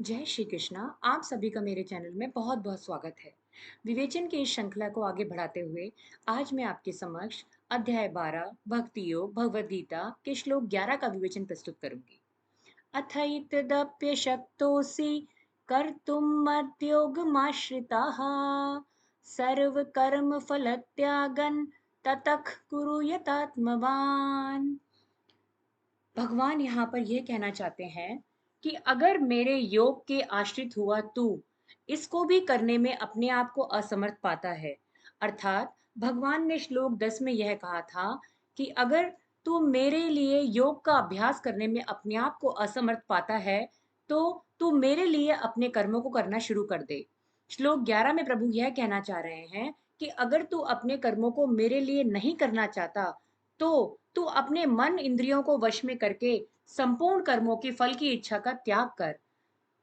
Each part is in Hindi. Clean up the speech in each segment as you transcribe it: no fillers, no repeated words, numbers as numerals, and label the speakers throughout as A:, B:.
A: जय श्री कृष्णा। आप सभी का मेरे चैनल में बहुत बहुत स्वागत है। विवेचन की इस श्रृंखला को आगे बढ़ाते हुए आज मैं आपके समक्ष अध्याय 12 भक्ति योग भगवद गीता के श्लोक 11 का विवेचन प्रस्तुत करूंगी। अथैतदप्यशक्तोऽसि कर्तुं मद्योगमाश्रिताः सर्वकर्मफलत्यागं ततः कुरु यतात्मवान्। भगवान यहाँ पर यह कहना चाहते हैं कि अगर मेरे योग के आश्रित हुआ तू इसको भी करने में अपने आप को असमर्थ पाता है। अर्थात भगवान ने श्लोक 10 में यह कहा था कि अगर तू मेरे लिए योग का अभ्यास करने में अपने आप को असमर्थ पाता है तो तू मेरे लिए अपने कर्मों को करना शुरू कर दे। श्लोक 11 में प्रभु यह कहना चाह रहे हैं कि अगर तू अपने कर्मों को मेरे लिए नहीं करना चाहता तो तू अपने मन इंद्रियों को वश में करके संपूर्ण कर्मों की फल की इच्छा का त्याग कर।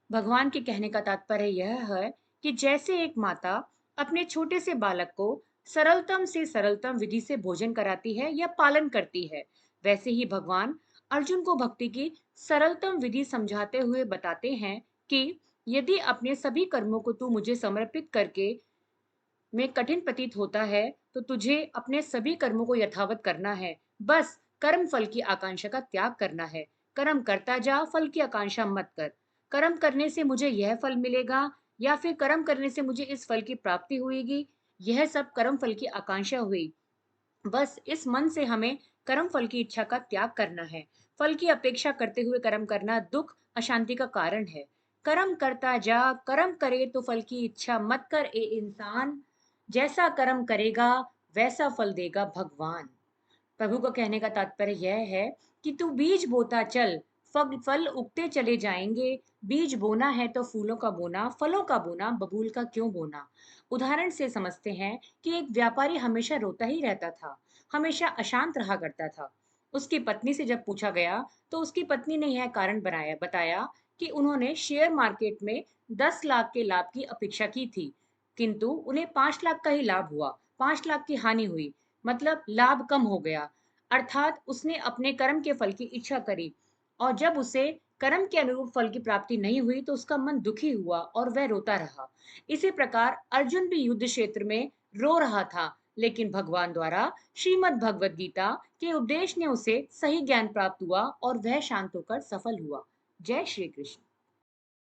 A: भगवान के कहने का तात्पर्य यह है कि जैसे एक माता अपने छोटे से बालक को सरलतम से सरलतम विधि से भोजन कराती है या पालन करती है, वैसे ही भगवान अर्जुन को भक्ति की सरलतम विधि समझाते हुए बताते हैं कि यदि अपने सभी कर्मों को तू मुझे समर्पित करके में कठिन प्रतीत होता है तो तुझे अपने सभी कर्मों को यथावत करना है। बस कर्म फल की आकांक्षा का त्याग करना है। कर्म करता जा, फल की आकांक्षा मत कर। कर्म करने से मुझे यह फल मिलेगा या फिर कर्म करने से मुझे इस फल की प्राप्ति होगी, यह सब कर्म फल की आकांक्षा हुई। बस इस मन से हमें कर्म फल की इच्छा का त्याग करना है। फल की अपेक्षा करते हुए कर्म करना दुख अशांति का कारण है। कर्म करता जा, कर्म करे तो फल की इच्छा मत कर ए इंसान। जैसा कर्म करेगा वैसा फल देगा भगवान। प्रभु का कहने का तात्पर्य यह है कि तू बीज बोता चल, फल फल उगते चले जाएंगे। बीज बोना है तो फूलों का बोना, फलों का बोना, बबूल का क्यों बोना। उदाहरण से समझते हैं कि एक व्यापारी हमेशा रोता ही रहता था, हमेशा अशांत रहा करता था। उसकी पत्नी से जब पूछा गया तो उसकी पत्नी ने यह कारण बताया कि उन्होंने शेयर मार्केट में 10 लाख के लाभ की अपेक्षा की थी, किंतु उन्हें 5 लाख का ही लाभ हुआ, 5 लाख की हानि हुई। मतलब लाभ कम हो गया। अर्थात उसने अपने कर्म के फल की इच्छा करी और जब उसे कर्म के अनुरूप फल की प्राप्ति नहीं हुई तो उसका मन दुखी हुआ और वह रोता रहा। इसी प्रकार अर्जुन भी युद्ध क्षेत्र में रो रहा था, लेकिन भगवान द्वारा श्रीमद् भगवद गीता के उपदेश ने उसे सही ज्ञान प्राप्त हुआ और वह शांत होकर सफल हुआ। जय श्री कृष्ण।